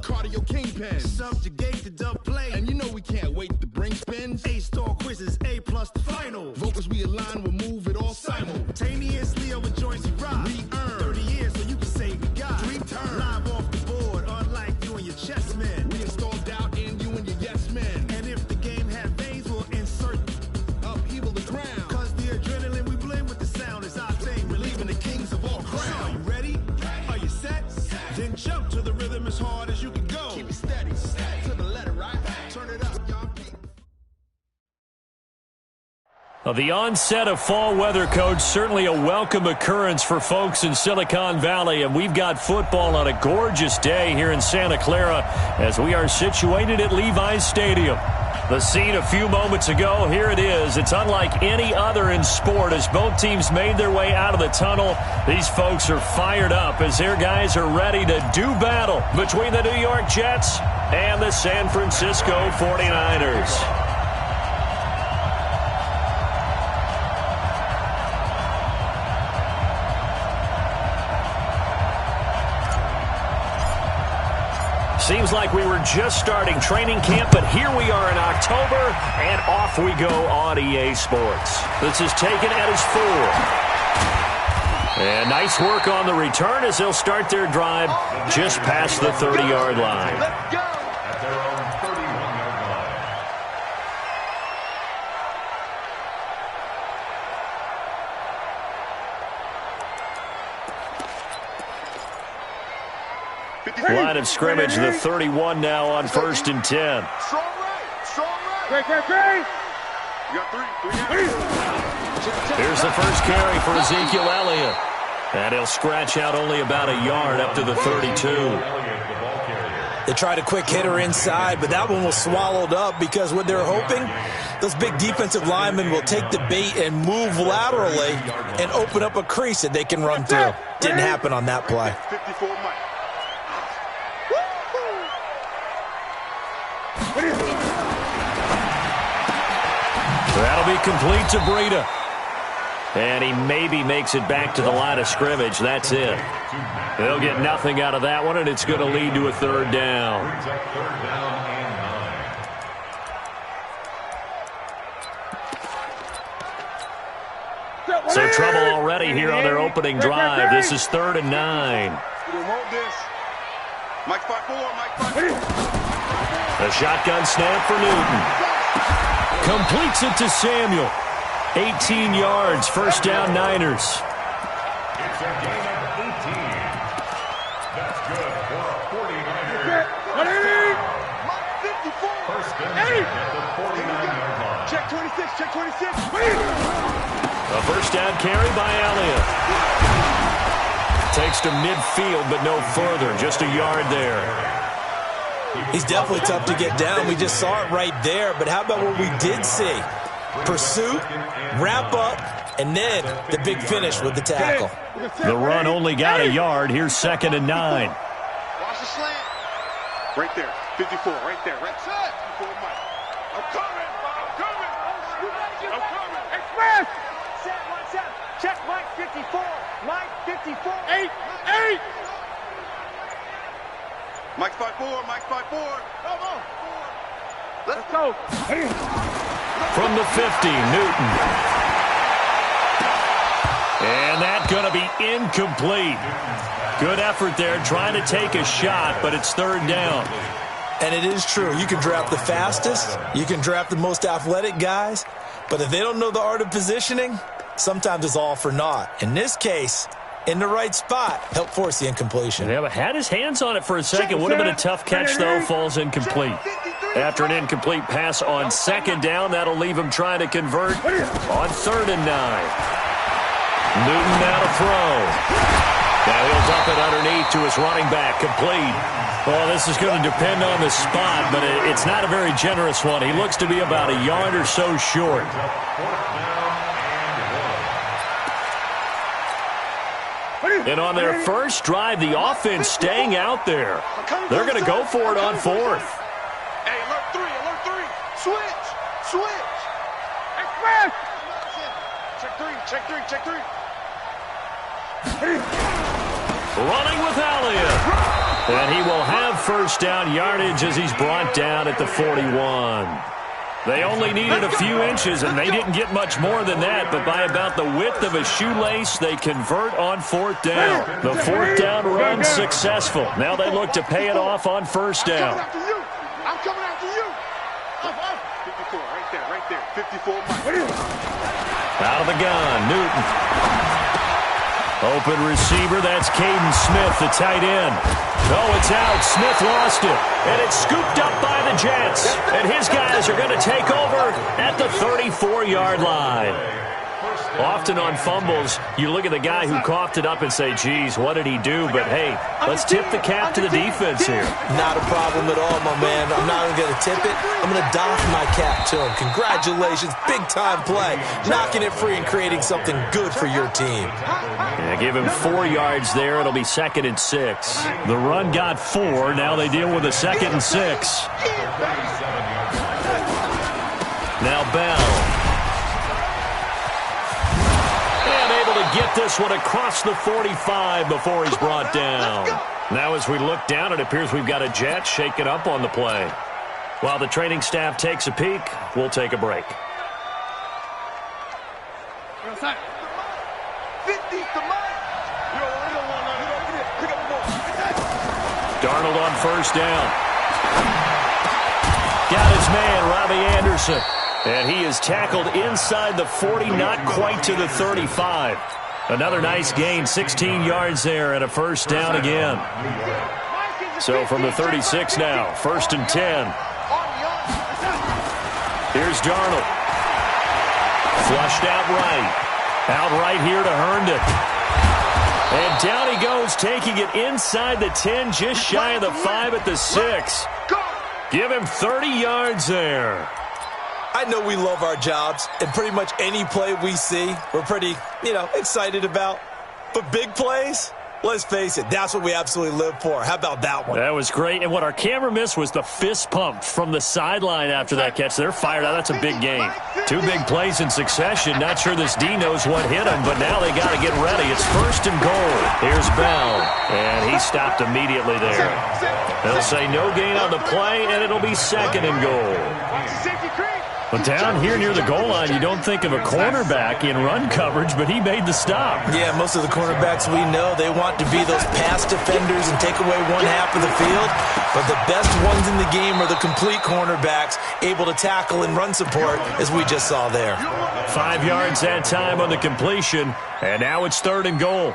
cardio kingpin. Subjugate the dub play. And you know we can't wait to bring spins. A-star quizzes, A+ the final. Vocals we align, we'll move it all simultaneously over joints we rock. We earn 30 years so you can say we got. Dream turn. Live off the board, unlike you and your chess men. We install doubt in you and your yes men. And if the game had veins, we'll insert upheaval the ground. Cause the adrenaline we blend with the sound is our thing. Relieving the kings of all crowns. So are you ready? Are you set? Then jump to the rhythm as hard as you can go. Keep it steady. To the letter, right? Turn it up, y'all. The onset of fall weather, Coach, certainly a welcome occurrence for folks in Silicon Valley, and we've got football on a gorgeous day here in Santa Clara as we are situated at Levi's Stadium. The scene a few moments ago, here it is. It's unlike any other in sport as both teams made their way out of the tunnel. These folks are fired up as their guys are ready to do battle between the New York Jets and the San Francisco 49ers. Seems like we were just starting training camp, but here we are in October, and off we go on EA Sports. This is taken at his 4. And nice work on the return as they'll start their drive just past the 30-yard line. Let's go. At their own 31-yard line. Line of scrimmage, the 31 now on 1st and 10. Strong right. Strong right. You got three. Here's the first carry for Ezekiel Elliott. And he'll scratch out only about a yard up to the 32. They tried a quick hitter inside, but that one was swallowed up because what they're hoping, those big defensive linemen will take the bait and move laterally and open up a crease that they can run through. Didn't happen on that play. 54 Mike. That'll be complete to Breida. And he maybe makes it back to the line of scrimmage. That's it. They'll get nothing out of that one, and it's going to lead to a 3rd down. So trouble already here on their opening drive. This is 3rd and 9. Mike 5-4, Mike 5-4. A shotgun snap for Newton. Completes it to Samuel. 18 yards, 1st down Niners. It's a gain of 18. That's good for a 49er. Mike 54. First and 10 at the 49-yard line. Check 26, check 26. A 1st down carry by Elliott. Takes to midfield, but no further. Just a yard there. He's definitely tough to get down. We just saw it right there. But how about what we did see? Pursuit, wrap up, and then the big finish with the tackle. The run only got a yard. Here's 2nd and 9. Watch the slant. Right there. 54. Right there. Right side. 54 Mike. I'm coming. I'm coming. Express. Set, watch out. Check Mike 54. Mike 54. 8. Mike 5-4. Mike 5-4. Come on. Let's go. From the 50, Newton. And that's going to be incomplete. Good effort there, trying to take a shot, but it's 3rd down. And it is true. You can draft the fastest. You can draft the most athletic guys. But if they don't know the art of positioning, sometimes it's all for naught. In this case, in the right spot, help force the incompletion. Yeah, but had his hands on it for a second. Would have been a tough catch, though. Falls incomplete. After an incomplete pass on 2nd down, that'll leave him trying to convert on 3rd and 9. Newton now to throw. Now he'll dump it underneath to his running back, complete. Well, this is going to depend on the spot, but it's not a very generous one. He looks to be about a yard or so short. And on their first drive, the offense staying out there. They're going to go for it on 4th. Hey, alert 3. Switch. Express. Check 3. Running with Elliott. And he will have first down yardage as he's brought down at the 41. They only needed a few inches, and they didn't get much more than that, but by about the width of a shoelace, they convert on fourth down. The fourth down run successful. Now they look to pay it off on first down. I'm coming after you. 54, right there. 54. Out of the gun, Newton. Open receiver, that's Caden Smith, the tight end. Oh, it's out. Smith lost it. And it's scooped up by the Jets. And his guys are going to take over at the 34-yard line. Often on fumbles, you look at the guy who coughed it up and say, geez, what did he do? But, hey, let's tip the cap to the defense here. Not a problem at all, my man. I'm not even going to tip it. I'm going to doff my cap to him. Congratulations. Big-time play. Knocking it free and creating something good for your team. Yeah, give him 4 yards there. It'll be 2nd and 6. The run got 4. Now they deal with a 2nd and 6. Now Bell. Get this one across the 45 before he's brought down. Now as we look down, it appears we've got a Jet shaking up on the play. While the training staff takes a peek, we'll take a break. Darnold on first down. Got his man, Robbie Anderson. And he is tackled inside the 40, not quite to the 35. Another nice gain, 16 yards there, and a first down again. So from the 36 now, 1st and 10. Here's Darnold. Flushed out right. Out right here to Herndon. And down he goes, taking it inside the 10, just shy of the 5 at the 6. Give him 30 yards there. I know we love our jobs, and pretty much any play we see, we're pretty, excited about. But big plays, let's face it, that's what we absolutely live for. How about that one? That was great. And what our camera missed was the fist pump from the sideline after that catch. They're fired out. That's a big game. 2 big plays in succession. Not sure this D knows what hit him, but now they got to get ready. It's 1st and goal. Here's Bell, and he stopped immediately there. They'll say no gain on the play, and it'll be 2nd and goal. But down here near the goal line, you don't think of a cornerback in run coverage, but he made the stop. Yeah, most of the cornerbacks we know, they want to be those pass defenders and take away one half of the field. But the best ones in the game are the complete cornerbacks, able to tackle and run support, as we just saw there. 5 yards that time on the completion, and now it's 3rd and goal.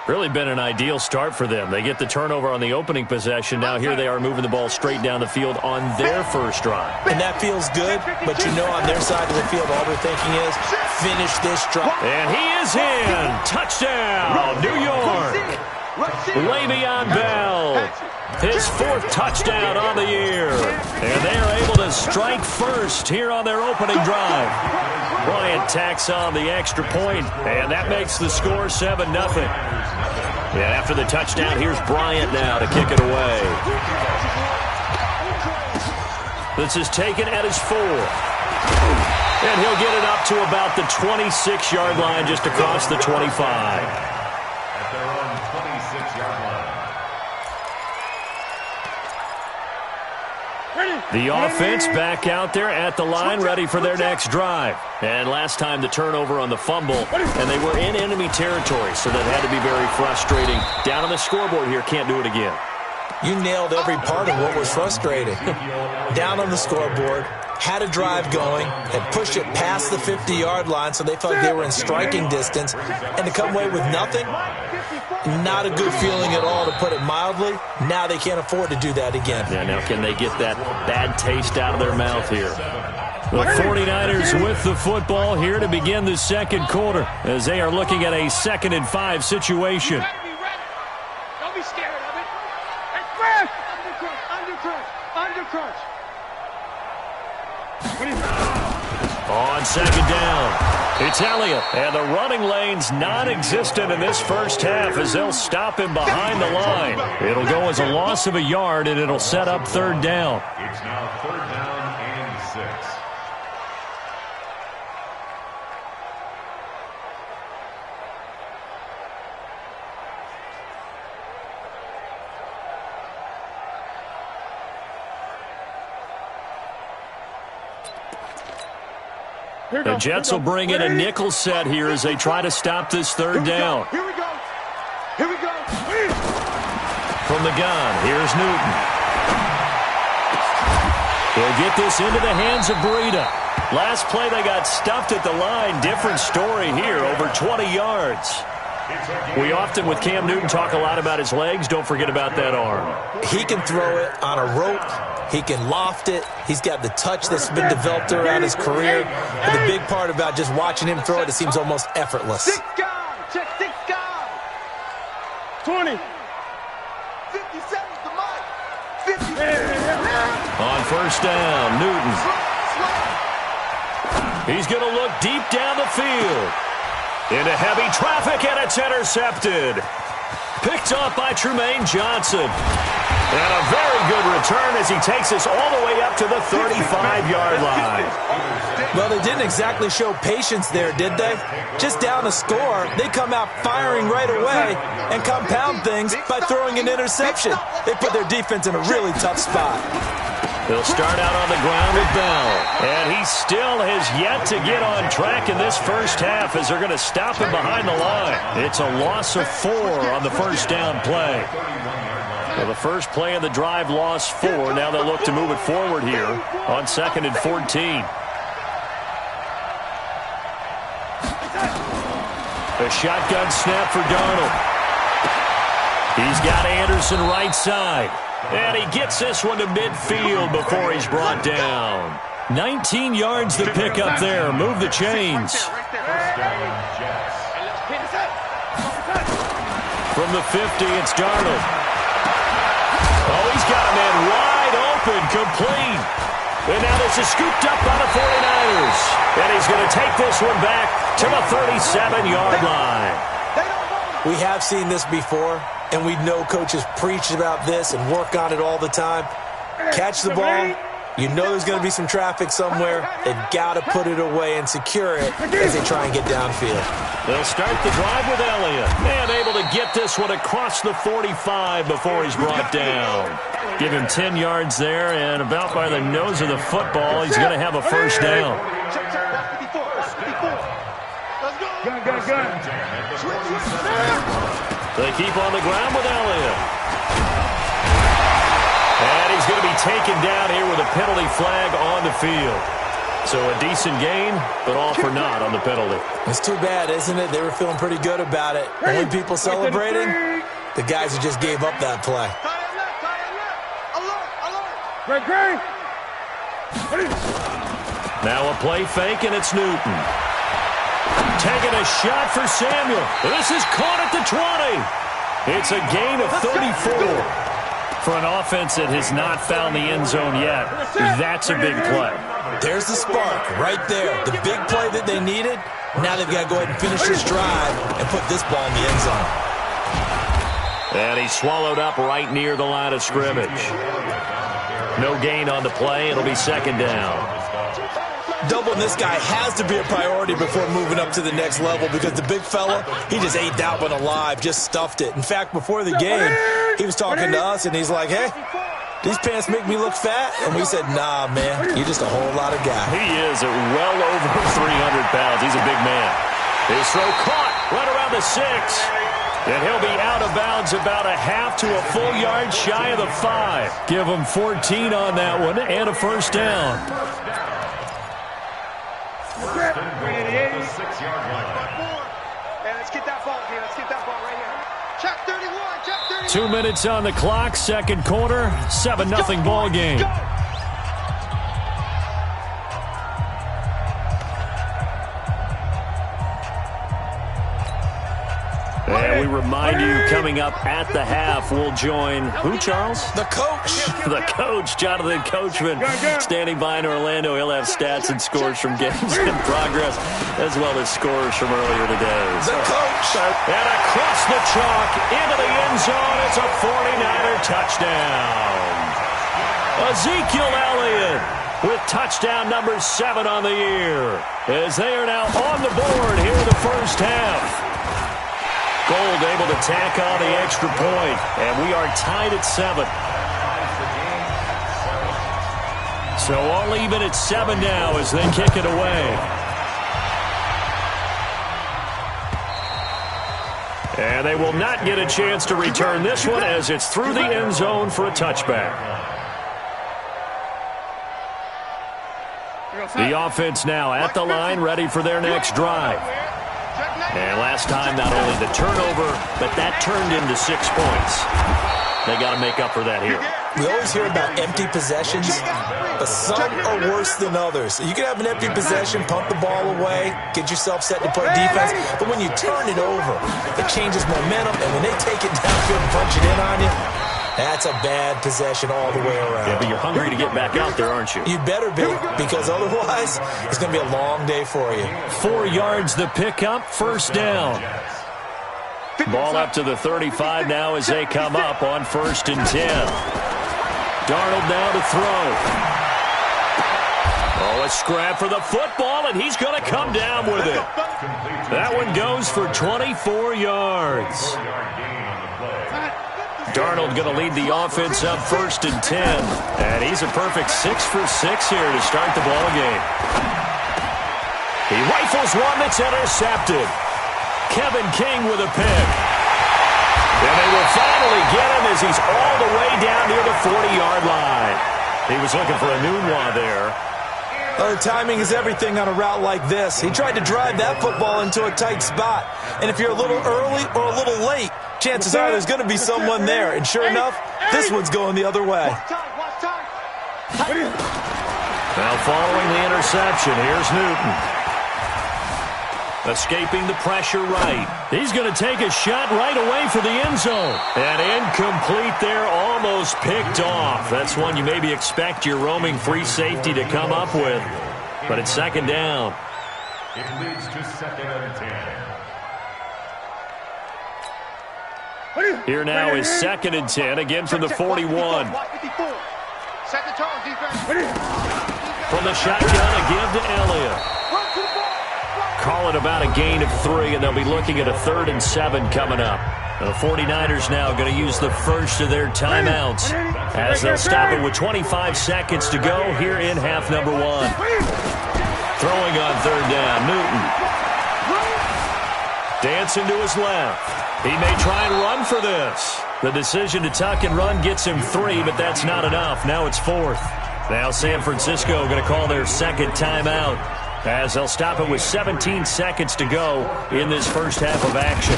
Really been an ideal start for them. They get the turnover on the opening possession. Now here they are moving the ball straight down the field on their first drive. And that feels good, but on their side of the field, all they're thinking is, finish this drive. And he is in. Touchdown, New York. Le'Veon Bell. His 4th touchdown on the year. And they are able to strike first here on their opening drive. Bryant tacks on the extra point, and that makes the score 7-0. And after the touchdown, here's Bryant now to kick it away. This is taken at his 4. And he'll get it up to about the 26-yard line, just across the 25. At their own 26-yard line. The offense back out there at the line, ready for their next drive. And last time the turnover on the fumble, and they were in enemy territory, so that had to be very frustrating. Down on the scoreboard here, can't do it again. You nailed every part of what was frustrating. Down on the scoreboard, had a drive going, had pushed it past the 50-yard line, so they felt they were in striking distance, and to come away with nothing, not a good feeling at all, to put it mildly. Now they can't afford to do that again. Yeah, now can they get that bad taste out of their mouth here? The 49ers with the football here to begin the 2nd quarter, as they are looking at a 2nd and 5 situation. Don't be scared of it. Hey, under crunch. On 2nd down, it's Elliott, and the running lane's non-existent in this first half as they'll stop him behind the line. It'll go as a loss of a yard, and it'll set up 3rd down. It's now 3rd down and 6. The Jets will bring in a nickel set here as they try to stop this third down. Here we go. Here we go. From the gun, here's Newton. He'll get this into the hands of Breida. Last play, they got stuffed at the line. Different story here, over 20 yards. We often, with Cam Newton, talk a lot about his legs. Don't forget about that arm. He can throw it on a rope. He can loft it. He's got the touch that's been developed around his career. And the big part about just watching him throw it, it seems almost effortless. 6 guard. Check 6 guard. 20. 57's the mic. 50. On first down, Newton. He's going to look deep down the field. Into heavy traffic, and it's intercepted. Picked off by Trumaine Johnson. And a very good return as he takes us all the way up to the 35-yard line. Well, they didn't exactly show patience there, did they? Just down a score, they come out firing right away and compound things by throwing an interception. They put their defense in a really tough spot. They'll start out on the ground with Bell. And he still has yet to get on track in this first half as they're going to stop him behind the line. It's a loss of 4 on the first down play. Well, the first play of the drive lost 4. Now they'll look to move it forward here on 2nd and 14. A shotgun snap for Darnold. He's got Anderson right side. And he gets this one to midfield before he's brought down. 19 yards to pick up there. Move the chains. From the 50, it's Darnold. Oh, he's got a man wide open, complete. And now this is scooped up by the 49ers. And he's going to take this one back to the 37-yard line. We have seen this before, and we know coaches preach about this and work on it all the time. Catch the ball. You know there's going to be some traffic somewhere. They've got to put it away and secure it as they try and get downfield. They'll start the drive with Elliott. And able to get this one across the 45 before he's brought down. Give him 10 yards there, and about by the nose of the football, he's going to have a first down. They keep on the ground with Elliott. And he's going to be taken down here with a penalty flag on the field. So a decent gain, but all for naught on the penalty. It's too bad, isn't it? They were feeling pretty good about it. Only people celebrating, the guys who just gave up that play. Now a play fake, and it's Newton. Taking a shot for Samuel. This is caught at the 20. It's a gain of 34. For an offense that has not found the end zone yet, that's a big play. There's the spark right there. The big play that they needed. Now they've got to go ahead and finish this drive and put this ball in the end zone. And he's swallowed up right near the line of scrimmage. No gain on the play. It'll be second down. Doubling this guy has to be a priority before moving up to the next level because the big fella, he just ate that one alive, just stuffed it. In fact, before the game, he was talking to us, and he's like, hey, these pants make me look fat? And we said, nah, man, you're just a whole lot of guy. He is at well over 300 pounds. He's a big man. His throw caught right around the 6. And he'll be out of bounds about a half to a full yard shy of the 5. Give him 14 on that one and a first down. And let's get that ball here. Let's get that ball right here. Check 31. Check 31. 2 minutes on the clock. Second quarter. 7-0 ball game. Go. And we remind you, coming up at the half, we'll join who, Charles? The coach. The coach, Jonathan Coachman, standing by in Orlando. He'll have stats and scores from games in progress, as well as scores from earlier today. The coach. And across the chalk, into the end zone, it's a 49er touchdown. Ezekiel Elliott with touchdown number 7 on the year, as they are now on the board here in the first half. Gold able to tack on the extra point, and we are tied at 7. So all even at 7 now as they kick it away. And they will not get a chance to return this one as it's through the end zone for a touchback. The offense now at the line, ready for their next drive. And last time, not only the turnover, but that turned into 6 points. They got to make up for that here. We always hear about empty possessions, but some are worse than others. You can have an empty possession, punt the ball away, get yourself set to play defense, but when you turn it over, it changes momentum, and when they take it downfield and punch it in on you, that's a bad possession all the way around. Yeah, but you're hungry to get back out there, aren't you? You better be, because otherwise, it's going to be a long day for you. 4 yards the pickup, first down. Ball up to the 35 now as they come up on 1st and 10. Darnold now to throw. Oh, a scrap for the football, and he's going to come down with it. That one goes for 24 yards. Darnold going to lead the offense up 1st and 10. And he's a perfect 6 for 6 here to start the ball game. He rifles one that's intercepted. Kevin King with a pick. And they will finally get him as he's all the way down near the 40-yard line. He was looking for a Nunwa there. The timing is everything on a route like this. He tried to drive that football into a tight spot. And if you're a little early or a little late, chances are there's going to be someone there. And sure enough, this one's going the other way. Now following the interception, here's Newton. Escaping the pressure right. He's going to take a shot right away for the end zone. And incomplete there, almost picked off. That's one you maybe expect your roaming free safety to come up with. But it's 2nd down. It leads to 2nd and 10. Here now is 2nd and 10, again from the 41. From the shotgun, a give to Elliott. Call it about a gain of 3, and they'll be looking at a 3rd and 7 coming up. The 49ers now going to use the first of their timeouts as they'll stop it with 25 seconds to go here in half number 1. Throwing on 3rd down, Newton. Dancing to his left. He may try and run for this. The decision to tuck and run gets him 3, but that's not enough. Now it's 4th. Now San Francisco going to call their 2nd timeout as they'll stop it with 17 seconds to go in this first half of action.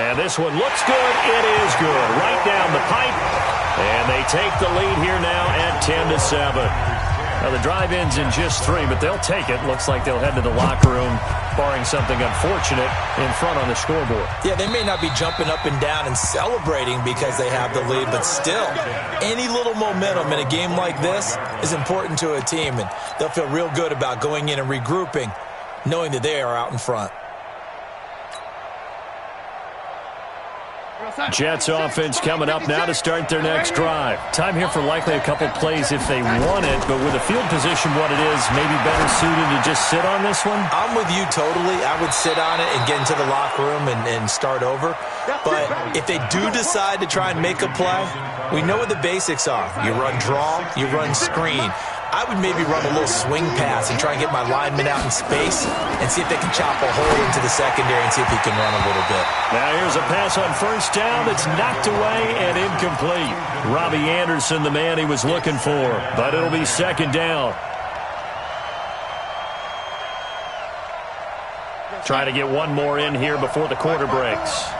And this one looks good. It is good. Right down the pipe. And they take the lead here now at 10-7. Now the drive ends in just 3, but they'll take it. Looks like they'll head to the locker room, barring something unfortunate, in front on the scoreboard. Yeah, they may not be jumping up and down and celebrating because they have the lead, but still, any little momentum in a game like this is important to a team, and they'll feel real good about going in and regrouping, knowing that they are out in front. Jets offense coming up now to start their next drive. Time here for likely a couple plays if they want it, but with the field position what it is, maybe better suited to just sit on this one? I'm with you totally. I would sit on it and get into the locker room and start over. But if they do decide to try and make a play, we know what the basics are. You run draw, you run screen. I would maybe run a little swing pass and try and get my lineman out in space and see if they can chop a hole into the secondary and see if he can run a little bit. Now here's a pass on 1st down that's knocked away and incomplete. Robbie Anderson, the man he was looking for, but it'll be 2nd down. Try to get one more in here before the quarter breaks.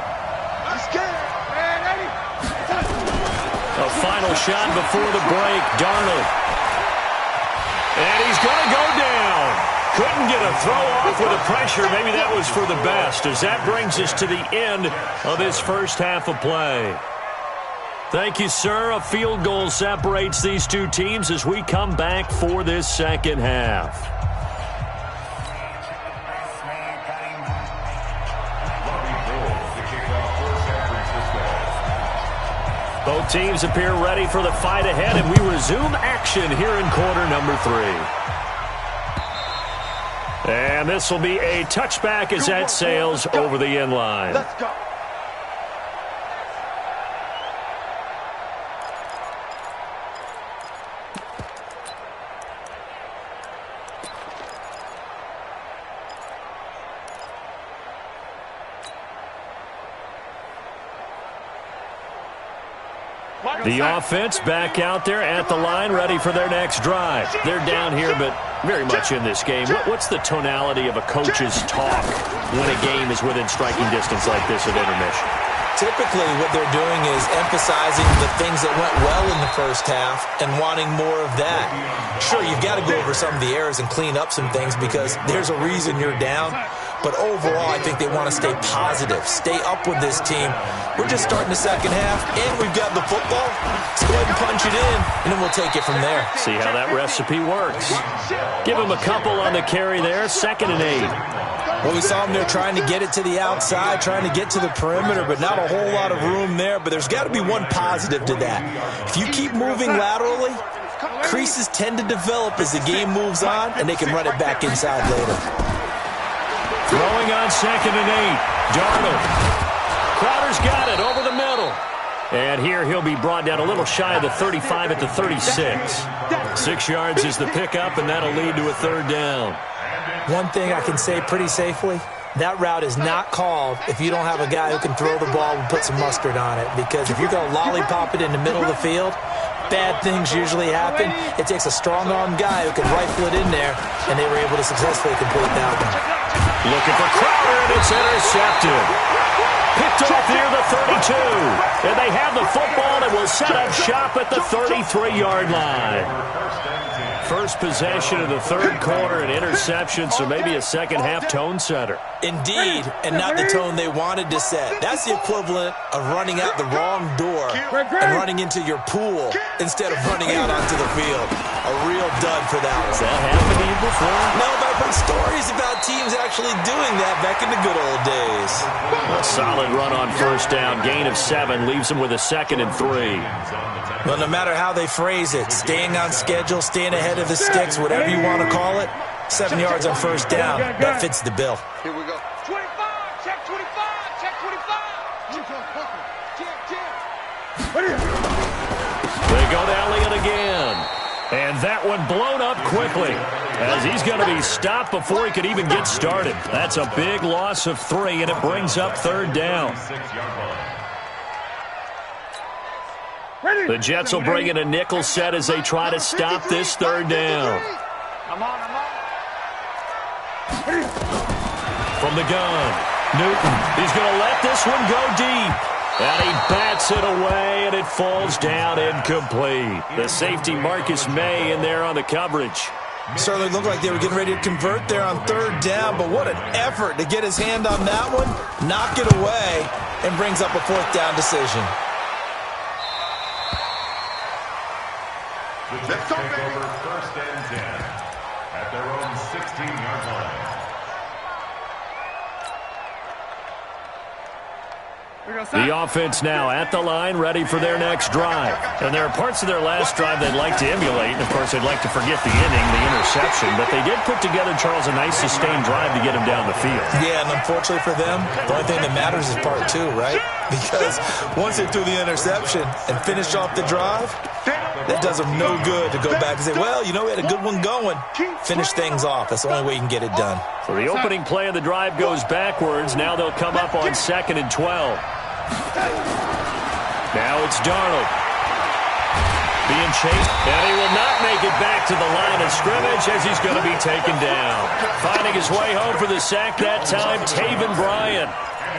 A final shot before the break, Darnold. And he's going to go down. Couldn't get a throw off with the pressure. Maybe that was for the best, as that brings us to the end of this first half of play. Thank you, sir. A field goal separates these two teams as we come back for this second half. Both teams appear ready for the fight ahead, and we resume action here in quarter number 3. And this will be a touchback as that sails over the end line. Let's go. The offense back out there at the line, ready for their next drive. They're down here, but very much in this game. What's the tonality of a coach's talk when a game is within striking distance like this at intermission? Typically, what they're doing is emphasizing the things that went well in the first half and wanting more of that. Sure, you've got to go over some of the errors and clean up some things because there's a reason you're down. But overall, I think they want to stay positive, stay up with this team. We're just starting the second half, and we've got the football. Let's go ahead and punch it in, and then we'll take it from there. See how that recipe works. Give him a couple on the carry there, 2nd and 8. Well, we saw them there trying to get it to the outside, trying to get to the perimeter, but not a whole lot of room there. But there's got to be one positive to that. If you keep moving laterally, creases tend to develop as the game moves on, and they can run it back inside later. Throwing on 2nd and 8. Darnold. Crowder's got it over the middle. And here he'll be brought down a little shy of the 35 at the 36. 6 yards is the pickup, and that'll lead to a 3rd down. One thing I can say pretty safely, that route is not called if you don't have a guy who can throw the ball and put some mustard on it. Because if you're going to lollipop it in the middle of the field, bad things usually happen. It takes a strong-arm guy who can rifle it in there, and they were able to successfully complete that one. Looking for Crowder, and it's intercepted. Picked off near the 32. And they have the football and will set up shop at the 33-yard line. First possession of the 3rd quarter, an interception, so maybe a second-half tone setter. Indeed, and not the tone they wanted to set. That's the equivalent of running out the wrong door and running into your pool instead of running out onto the field. A real dud for that one. Has that happened to you before? No, but I've heard stories about teams actually doing that back in the good old days. A solid run on 1st down. Gain of 7 leaves them with a 2nd and 3. Well, no matter how they phrase it, staying on schedule, staying ahead of the sticks, whatever you want to call it, 7 yards on 1st down, that fits the bill. Here we go. 25, check 25, check 25. They go to Elliott again. And that one blown up quickly as he's going to be stopped before he could even get started. That's a big loss of 3, and it brings up 3rd down. The Jets will bring in a nickel set as they try to stop this 3rd down. I'm on. From the gun, Newton. He's going to let this one go deep. And he bats it away, and it falls down incomplete. The safety, Marcus May, in there on the coverage. Certainly looked like they were getting ready to convert there on 3rd down, but what an effort to get his hand on that one, knock it away, and brings up a 4th down decision. The Jets take over 1st and 10 at their own 16-yard line. The offense now at the line, ready for their next drive. And there are parts of their last drive they'd like to emulate. And, of course, they'd like to forget the inning, the interception. But they did put together, Charles, a nice sustained drive to get him down the field. Yeah, and unfortunately for them, the only thing that matters is part 2, right? Because once they threw the interception and finished off the drive, that does them no good to go back and say, well, you know, we had a good one going. Finish things off. That's the only way you can get it done. So the opening play of the drive goes backwards. Now they'll come up on 2nd and 12. Now it's Darnold. Being chased, and he will not make it back to the line of scrimmage as he's going to be taken down. Finding his way home for the sack that time, Taven Bryan.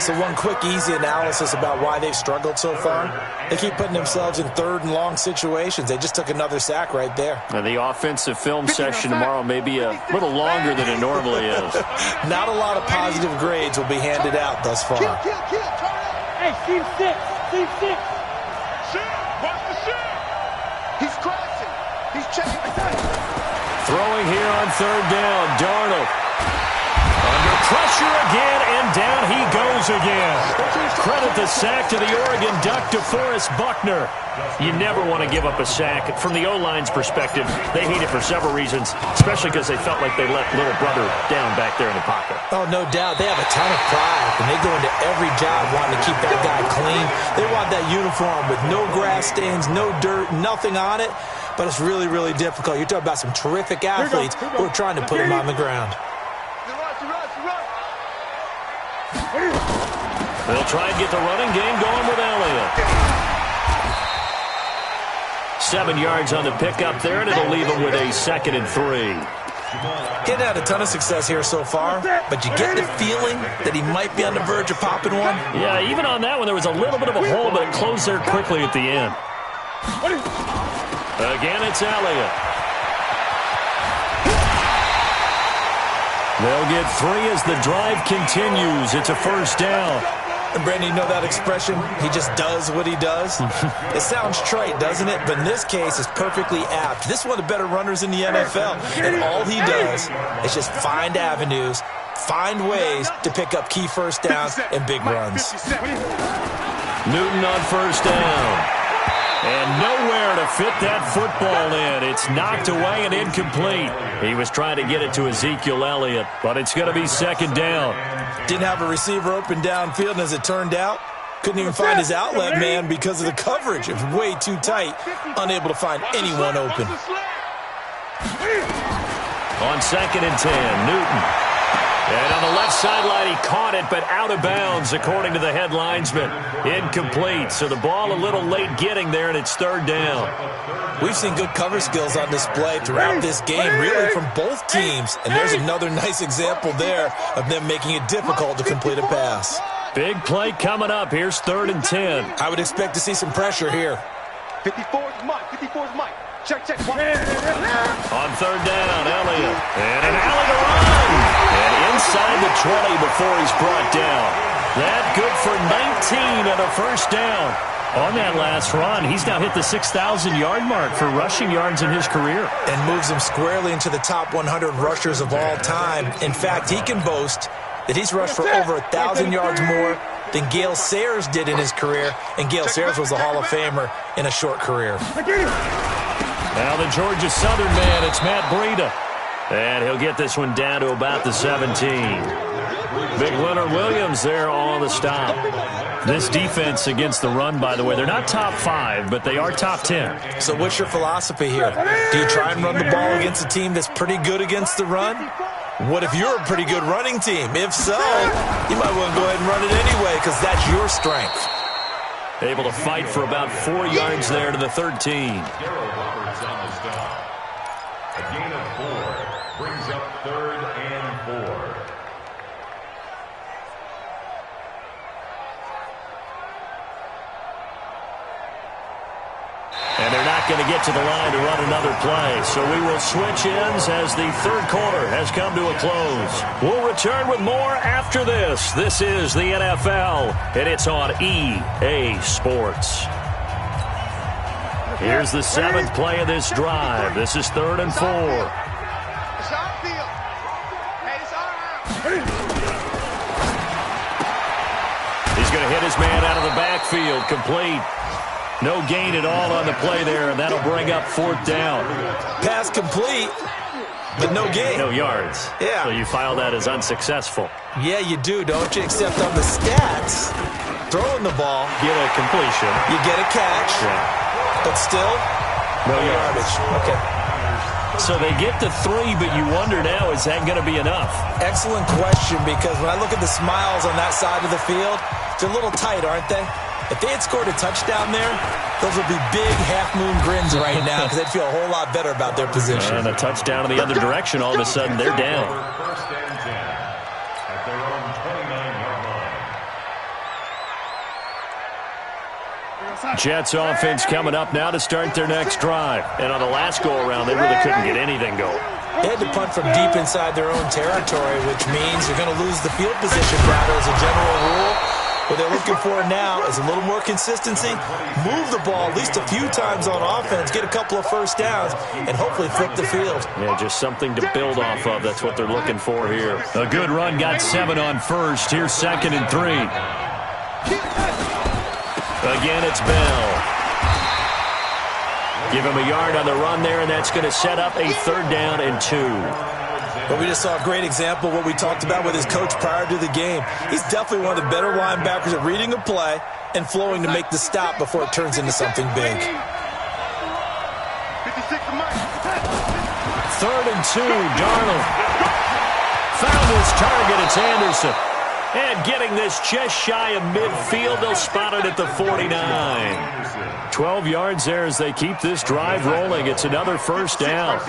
So one quick, easy analysis about why they've struggled so far. They keep putting themselves in 3rd and long situations. They just took another sack right there. And the offensive film session tomorrow may be a little longer than it normally is. Not a lot of positive grades will be handed out thus far. Hey, Steve 6. Watch the shit. He's crashing. He's checking. Throwing here on 3rd down, Darnold. Under pressure again, and down he goes again. Credit the sack to the Oregon Duck, DeForest Buckner. You never want to give up a sack. From the O-line's perspective, they hate it for several reasons, especially because they felt like they let little brother down back there in the pocket. Oh, no doubt. They have a ton of pride, and they go into every job wanting to keep that guy clean. They want that uniform with no grass stains, no dirt, nothing on it, but it's really, really difficult. You're talking about some terrific athletes who are trying to put him on the ground. They'll try and get the running game going with Elliott. 7 yards on the pickup there, and it'll leave him with a 2nd and 3. He hadn't had a ton of success here so far, but you get the feeling that he might be on the verge of popping one. Yeah, even on that one, there was a little bit of a hole, but it closed there quickly at the end. Again, it's Elliott. They'll get 3 as the drive continues. It's a first down. And Brandon, you know that expression? He just does what he does? It sounds trite, doesn't it? But in this case, it's perfectly apt. This is one of the better runners in the NFL. And all he does is just find avenues, find ways to pick up key first downs and big runs. Newton on first down. And nowhere to fit that football in. It's knocked away and incomplete. He was trying to get it to Ezekiel Elliott, but it's going to be 2nd down. Didn't have a receiver open downfield, and as it turned out, couldn't even find his outlet man because of the coverage. It was way too tight, unable to find anyone open. On 2nd and 10, Newton. And on the left sideline, he caught it, but out of bounds, according to the head linesman. Incomplete, so the ball a little late getting there, and it's 3rd down. We've seen good cover skills on display throughout this game, really from both teams. And there's another nice example there of them making it difficult to complete a pass. Big play coming up. Here's 3rd and 10. I would expect to see some pressure here. 54's Mike. 54's Mike. Check. On 3rd down, Elliott. And an alley to run. And inside the 20 before he's brought down. That good for 19 and a first down. On that last run, he's now hit the 6,000-yard mark for rushing yards in his career. And moves him squarely into the top 100 rushers of all time. In fact, he can boast that he's rushed for over 1,000 yards more than Gale Sayers did in his career. And Gale Sayers was a Hall of Famer in a short career. Now the Georgia Southern man, it's Matt Breida. And he'll get this one down to about the 17. Big Leonard Williams there on the stop. This defense against the run, by the way, they're not top 5, but they are top 10. So what's your philosophy here? Do you try and run the ball against a team that's pretty good against the run? What if you're a pretty good running team? If so, you might want to go ahead and run it anyway because that's your strength. Able to fight for about 4 yards there to the 13. A gain of 4 brings up 3rd and 4. And they're not going to get to the line to run another play. So we will switch ends as the 3rd quarter has come to a close. We'll return with more after this. This is the NFL, and it's on EA Sports. Here's the 7th play of this drive. This is 3rd and 4. He's going to hit his man out of the backfield. Complete. No gain at all on the play there, and that'll bring up 4th down. Pass complete, but no gain. No yards. Yeah. So you file that as unsuccessful. Yeah, you do, don't you? Except on the stats, throwing the ball, Get a completion. you get a catch, but still, No yardage. Okay. So they get to 3, but you wonder now, is that going to be enough? Excellent question, because when I look at the smiles on that side of the field, they're a little tight, aren't they? If they had scored a touchdown there, those would be big half-moon grins right now because they'd feel a whole lot better about their position. And a touchdown in the other direction, all of a sudden they're down. 1st and 10 at their own 29-yard line. Jets offense coming up now to start their next drive. And on the last go-around, they really couldn't get anything going. They had to punt from deep inside their own territory, which means you're going to lose the field position battle as a general rule. What they're looking for now is a little more consistency, move the ball at least a few times on offense, get a couple of first downs, and hopefully flip the field. Yeah, just something to build off of. That's what they're looking for here. A good run, got 7 on first. Here's 2nd and 3. Again, it's Bell. Give him a yard on the run there, and that's going to set up a 3rd down and 2. But we just saw a great example of what we talked about with his coach prior to the game. He's definitely one of the better linebackers at reading a play and flowing to make the stop before it turns into something big. 56 Mike. 3rd and 2, Darnold. Found his target, it's Anderson. And getting this just shy of midfield, they'll spot it at the 49. 12 yards there as they keep this drive rolling. It's another first down.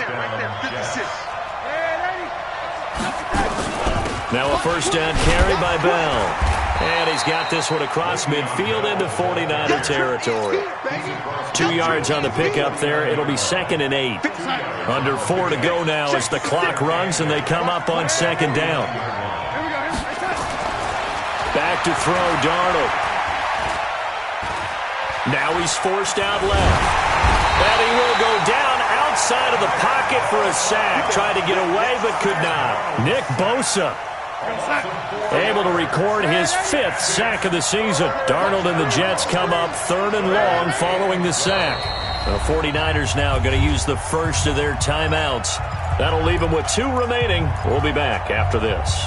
Now a first down carry by Bell. And he's got this one across midfield into 49er territory. 2 yards on the pickup there. It'll be 2nd and 8. Under 4 to go now as the clock runs and they come up on 2nd down. Back to throw, Darnold. Now he's forced out left. And he will go down outside of the pocket for a sack. Tried to get away but could not. Nick Bosa able to record his 5th sack of the season. Darnold and the Jets come up 3rd and long following the sack. The 49ers now going to use the first of their timeouts. That'll leave them with 2 remaining. We'll be back after this.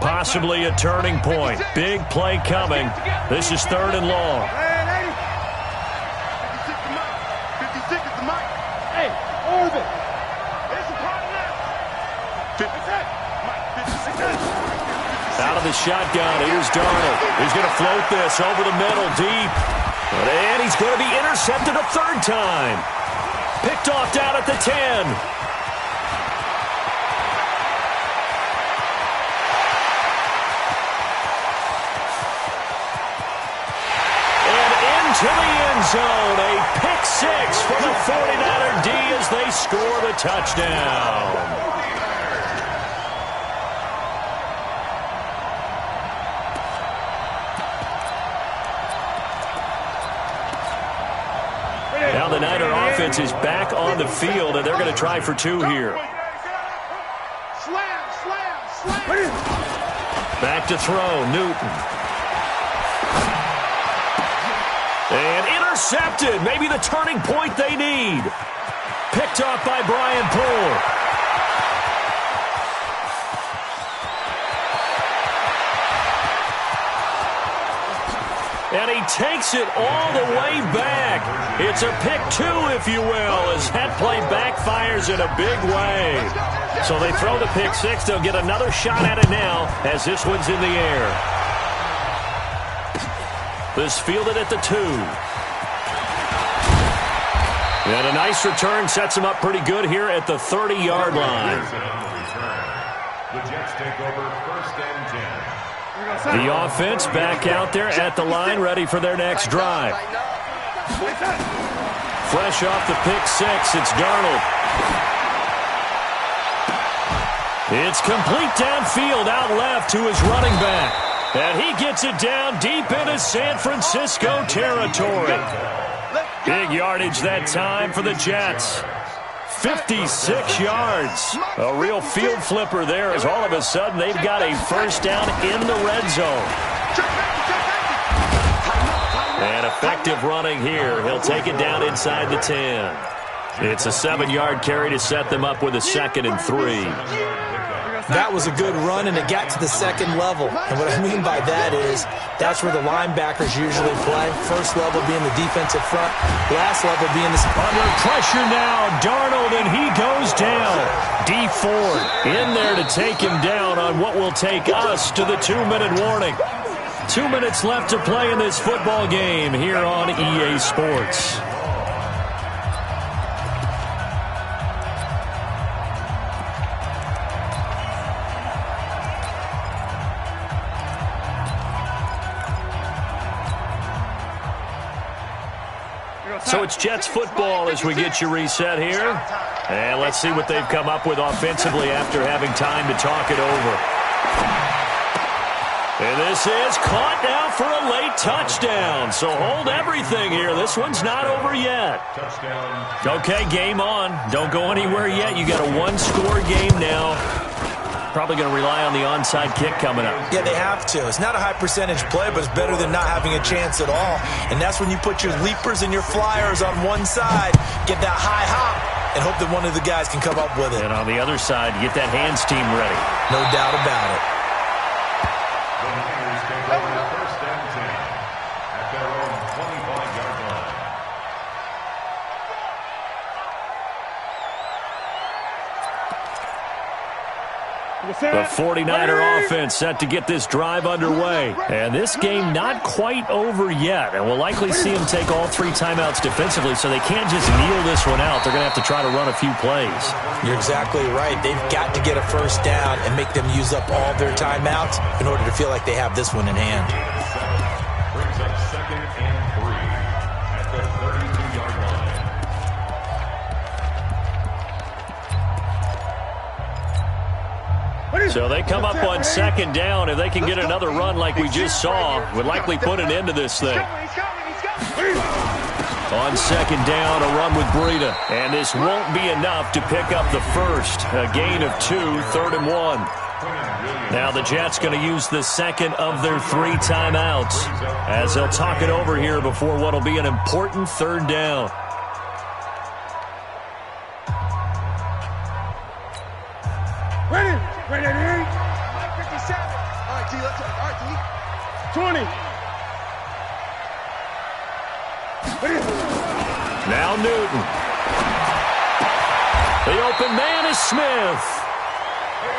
Possibly a turning point. Big play coming. This is 3rd and long. Out of the shotgun, here's Darnold. He's going to float this over the middle, deep. And he's going to be intercepted a 3rd time. Picked off down at the 10. And into the end zone. A pick 6 for the 49er D as they score the touchdown. Now the Niner offense is back on the field, and they're going to try for 2 here. Back to throw, Newton. And intercepted. Maybe the turning point they need. Picked off by Brian Poole. And he takes it all the way back. It's a pick 2, if you will, as that play backfires in a big way. So they throw the pick 6. They'll get another shot at it now as this one's in the air. This fielded at the 2. And a nice return sets him up pretty good here at the 30-yard line. The Jets take over 1st and 10. The offense back out there at the line, ready for their next drive. Fresh off the pick 6, it's Darnold. It's complete downfield, out left to his running back. And he gets it down deep into San Francisco territory. Big yardage that time for the Jets. 56 yards. A real field flipper there as all of a sudden they've got a first down in the red zone. And effective running here. He'll take it down inside the 10. It's a 7-yard carry to set them up with a 2nd and 3. That was a good run, and it got to the 2nd level. And what I mean by that is that's where the linebackers usually play. First level being the defensive front, last level being the... Under pressure now, Darnold, and he goes down. Dee Ford in there to take him down on what will take us to the 2-minute warning. 2 minutes left to play in this football game here on EA Sports. So it's Jets football as we get you reset here. And let's see what they've come up with offensively after having time to talk it over. And this is caught now for a late touchdown. So hold everything here. This one's not over yet. Okay, game on. Don't go anywhere yet. You got a 1-score game now. Probably going to rely on the onside kick coming up. Yeah, they have to. It's not a high percentage play, but it's better than not having a chance at all. And that's when you put your leapers and your flyers on one side, get that high hop, and hope that one of the guys can come up with it. And on the other side, get that hands team ready. No doubt about it. The Niners take over 1st and 10 at their own 25-yard line. The 49er offense set to get this drive underway. And this game not quite over yet. And we'll likely see them take all 3 timeouts defensively, so they can't just kneel this one out. They're going to have to try to run a few plays. You're exactly right. They've got to get a first down and make them use up all their timeouts in order to feel like they have this one in hand. Brings up 2nd and 3 at the 32-yard line. So they come up on 2nd down. If they can get another run like we just saw, would likely put an end to this thing. On 2nd down, a run with Breida. And this won't be enough to pick up the first. A gain of 2, 3rd and 1. Now the Jets going to use the second of their 3 timeouts as they'll talk it over here before what will be an important 3rd down. Ready, 57. All right, T, let's go. All right, T. 20. Now Newton. The open man is Smith.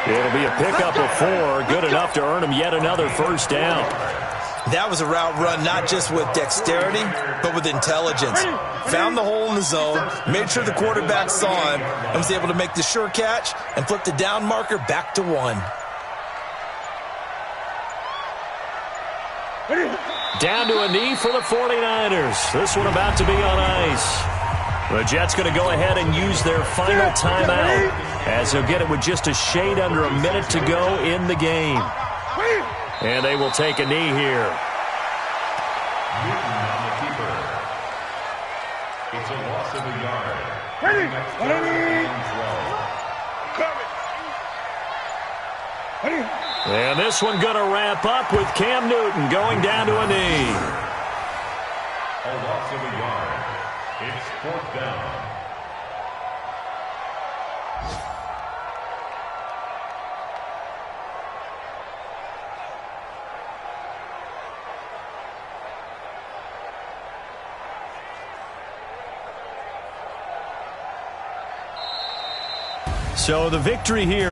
It'll be a pickup of 4, good enough to earn him yet another first down. That was a route run not just with dexterity, but with intelligence. Found the hole in the zone, made sure the quarterback saw him, and was able to make the sure catch and flip the down marker back to 1. Down to a knee for the 49ers. This one about to be on ice. The Jets going to go ahead and use their final timeout as they'll get it with just a shade under a minute to go in the game. And they will take a knee here. Newton on the keeper. It's a loss of a yard. Ready. And this one going to wrap up with Cam Newton going down to a knee. A loss of a yard. It's 4th down. So the victory here